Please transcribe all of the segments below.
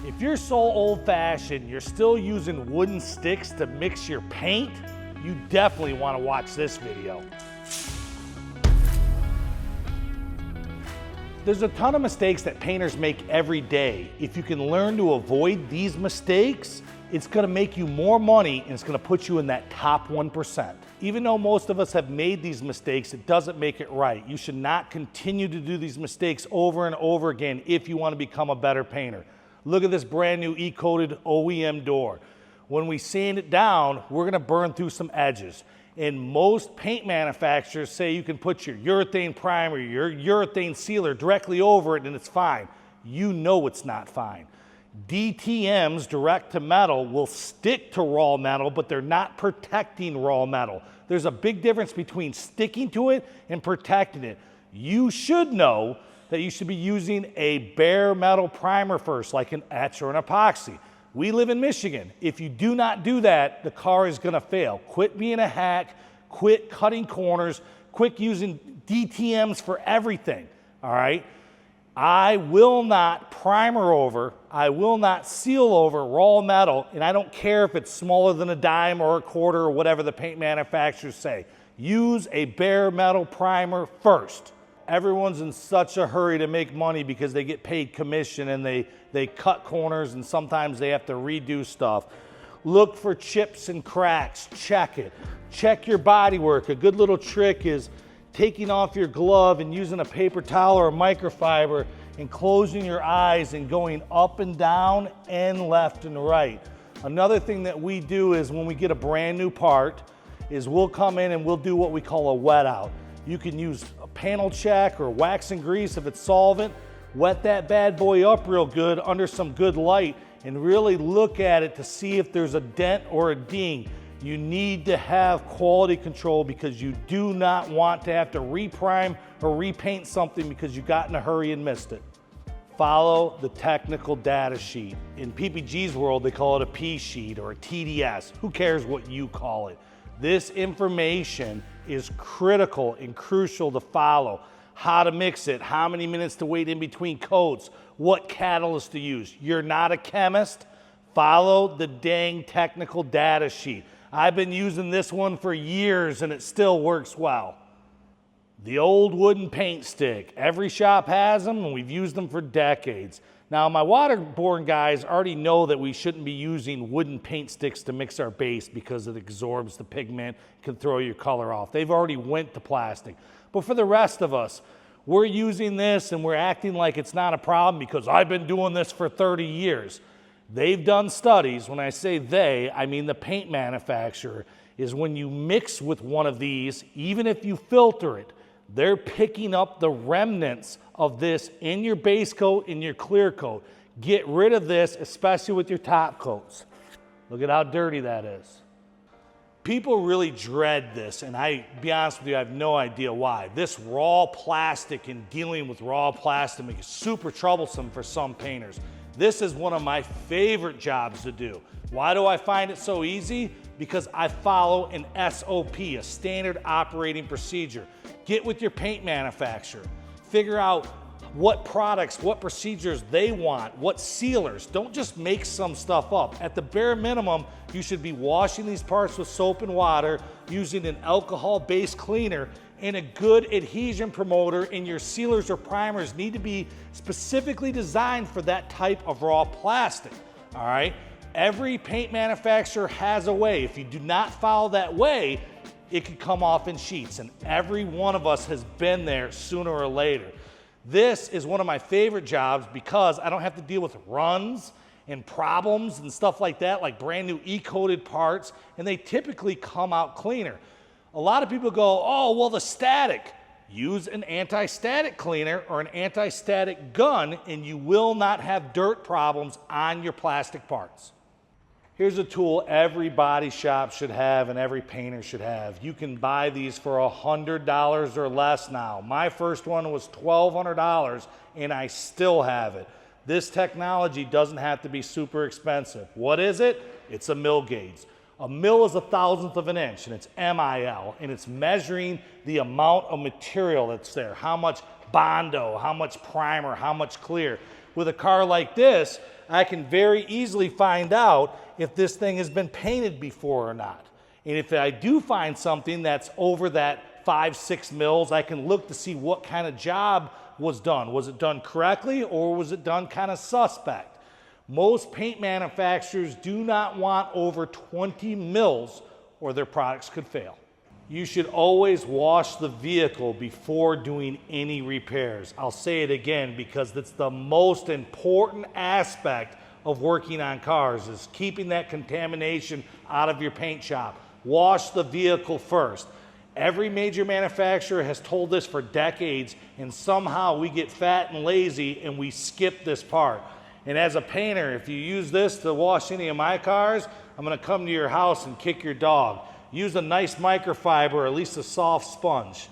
If you're so old-fashioned, you're still using wooden sticks to mix your paint, you definitely want to watch this video. There's a ton of mistakes that painters make every day. If you can learn to avoid these mistakes, it's gonna make you more money and it's gonna put you in that top 1%. Even though most of us have made these mistakes, it doesn't make it right. You should not continue to do these mistakes over and over again if you want to become a better painter. Look at this brand new e-coated OEM door. When we sand it down, we're gonna burn through some edges. And most paint manufacturers say you can put your urethane primer, your urethane sealer directly over it and it's fine. You know it's not fine. DTMs, direct to metal, will stick to raw metal, but they're not protecting raw metal. There's a big difference between sticking to it and protecting it. You should know that you should be using a bare metal primer first, like an etch or an epoxy. We live in Michigan. If you do not do that, the car is gonna fail. Quit being a hack, quit cutting corners, quit using DTMs for everything, all right? I will not primer over, I will not seal over raw metal, and I don't care if it's smaller than a dime or a quarter or whatever the paint manufacturers say. Use a bare metal primer first. Everyone's in such a hurry to make money because they get paid commission and they cut corners and sometimes they have to redo stuff. Look for chips and cracks, check it. Check your body work. A good little trick is taking off your glove and using a paper towel or a microfiber and closing your eyes and going up and down and left and right. Another thing that we do is when we get a brand new part is we'll come in and we'll do what we call a wet out. You can use a panel check or wax and grease if it's solvent. Wet that bad boy up real good under some good light and really look at it to see if there's a dent or a ding. You need to have quality control because you do not want to have to reprime or repaint something because you got in a hurry and missed it. Follow the technical data sheet. In PPG's world, they call it a P sheet or a TDS. Who cares what you call it? This information is critical and crucial to follow. How to mix it, how many minutes to wait in between coats, what catalyst to use. You're not a chemist. Follow the dang technical data sheet. I've been using this one for years and it still works well. The old wooden paint stick. Every shop has them and we've used them for decades. Now my waterborne guys already know that we shouldn't be using wooden paint sticks to mix our base because it absorbs the pigment, can throw your color off. They've already went to plastic. But for the rest of us, we're using this and we're acting like it's not a problem because I've been doing this for 30 years. They've done studies. When I say they, I mean the paint manufacturer, is when you mix with one of these, even if you filter it, they're picking up the remnants of this in your base coat, in your clear coat. Get rid of this, especially with your top coats. Look at how dirty that is. People really dread this, and be honest with you, I have no idea why. This raw plastic and dealing with raw plastic is super troublesome for some painters. This is one of my favorite jobs to do. Why do I find it so easy? Because I follow an SOP, a standard operating procedure. Get with your paint manufacturer. Figure out what products, what procedures they want, what sealers. Don't just make some stuff up. At the bare minimum, you should be washing these parts with soap and water, using an alcohol-based cleaner, and a good adhesion promoter, and your sealers or primers need to be specifically designed for that type of raw plastic, all right? Every paint manufacturer has a way. If you do not follow that way, it could come off in sheets, and every one of us has been there sooner or later. This is one of my favorite jobs because I don't have to deal with runs and problems and stuff like that, like brand new e-coated parts, and they typically come out cleaner. A lot of people go, oh, well, the static. Use an anti-static cleaner or an anti-static gun, and you will not have dirt problems on your plastic parts. Here's a tool every body shop should have and every painter should have. You can buy these for $100 or less now. My first one was $1,200 and I still have it. This technology doesn't have to be super expensive. What is it? It's a mill gauge. A mil is a thousandth of an inch, and it's MIL, and it's measuring the amount of material that's there, how much Bondo, how much primer, how much clear. With a car like this, I can very easily find out if this thing has been painted before or not. And if I do find something that's over that 5-6 mils, I can look to see what kind of job was done. Was it done correctly, or was it done kind of suspect? Most paint manufacturers do not want over 20 mils or their products could fail. You should always wash the vehicle before doing any repairs. I'll say it again because that's the most important aspect of working on cars, is keeping that contamination out of your paint shop. Wash the vehicle first. Every major manufacturer has told this for decades, and somehow we get fat and lazy and we skip this part. And as a painter, if you use this to wash any of my cars, I'm gonna come to your house and kick your dog. Use a nice microfiber, or at least a soft sponge.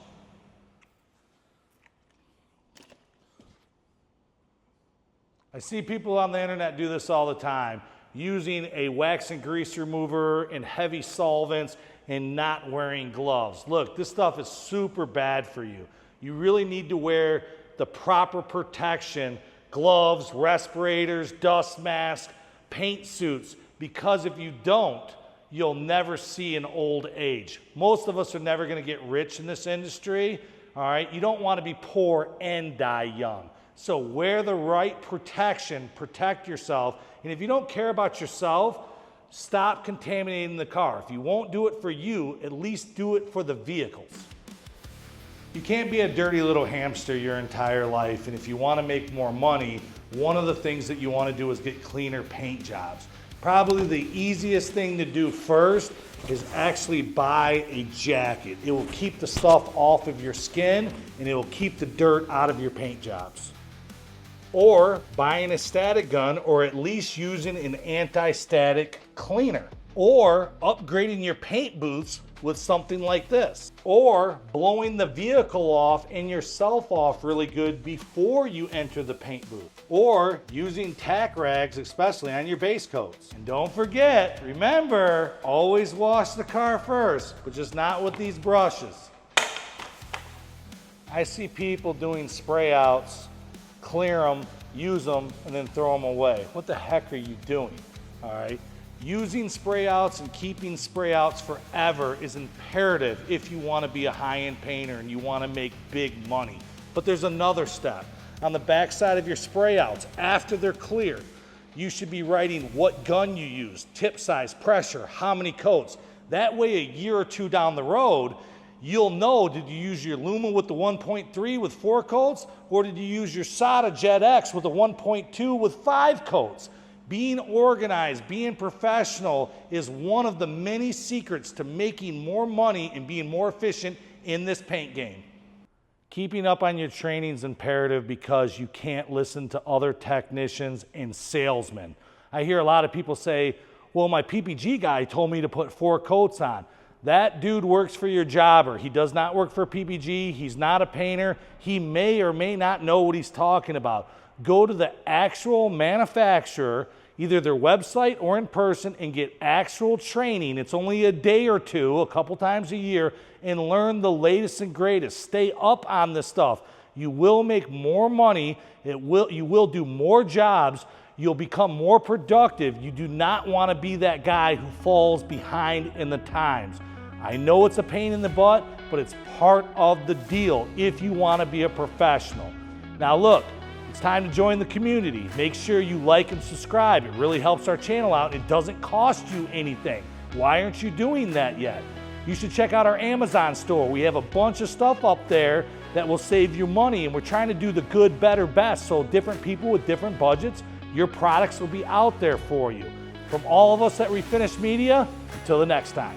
I see people on the internet do this all the time, using a wax and grease remover and heavy solvents and not wearing gloves. Look, this stuff is super bad for you. You really need to wear the proper protection, gloves, respirators, dust masks, paint suits, because if you don't, you'll never see an old age. Most of us are never gonna get rich in this industry, all right? You don't wanna be poor and die young. So wear the right protection, protect yourself, and if you don't care about yourself, stop contaminating the car. If you won't do it for you, at least do it for the vehicles. You can't be a dirty little hamster your entire life, and if you want to make more money, one of the things that you want to do is get cleaner paint jobs. Probably the easiest thing to do first is actually buy a jacket. It will keep the stuff off of your skin, and it will keep the dirt out of your paint jobs. Or buying a static gun, or at least using an anti-static cleaner. Or upgrading your paint booths with something like this. Or blowing the vehicle off and yourself off really good before you enter the paint booth. Or using tack rags, especially on your base coats. And don't forget, remember, always wash the car first, but just not with these brushes. I see people doing spray outs, clear them, use them, and then throw them away. What the heck are you doing? All right. Using spray outs and keeping spray outs forever is imperative if you want to be a high-end painter and you want to make big money. But there's another step. On the back side of your spray outs, after they're cleared, you should be writing what gun you use, tip size, pressure, how many coats. That way, a year or two down the road, you'll know, did you use your Luma with the 1.3 with 4 coats, or did you use your Sada Jet X with a 1.2 with 5 coats? Being organized, being professional is one of the many secrets to making more money and being more efficient in this paint game. Keeping up on your training is imperative because you can't listen to other technicians and salesmen. I hear a lot of people say, well, my PPG guy told me to put 4 coats on. That dude works for your jobber. He does not work for PPG. He's not a painter. He may or may not know what he's talking about. Go to the actual manufacturer, either their website or in person, and get actual training. It's only a day or two, a couple times a year, and learn the latest and greatest. Stay up on this stuff. You will make more money. You will do more jobs. You'll become more productive. You do not want to be that guy who falls behind in the times. I know it's a pain in the butt, but it's part of the deal if you want to be a professional. Now look, it's time to join the community. Make sure you like and subscribe. It really helps our channel out. It doesn't cost you anything. Why aren't you doing that yet? You should check out our Amazon store. We have a bunch of stuff up there that will save you money, and we're trying to do the good, better, best, so different people with different budgets, your products will be out there for you. From all of us at Refinish Media, until the next time.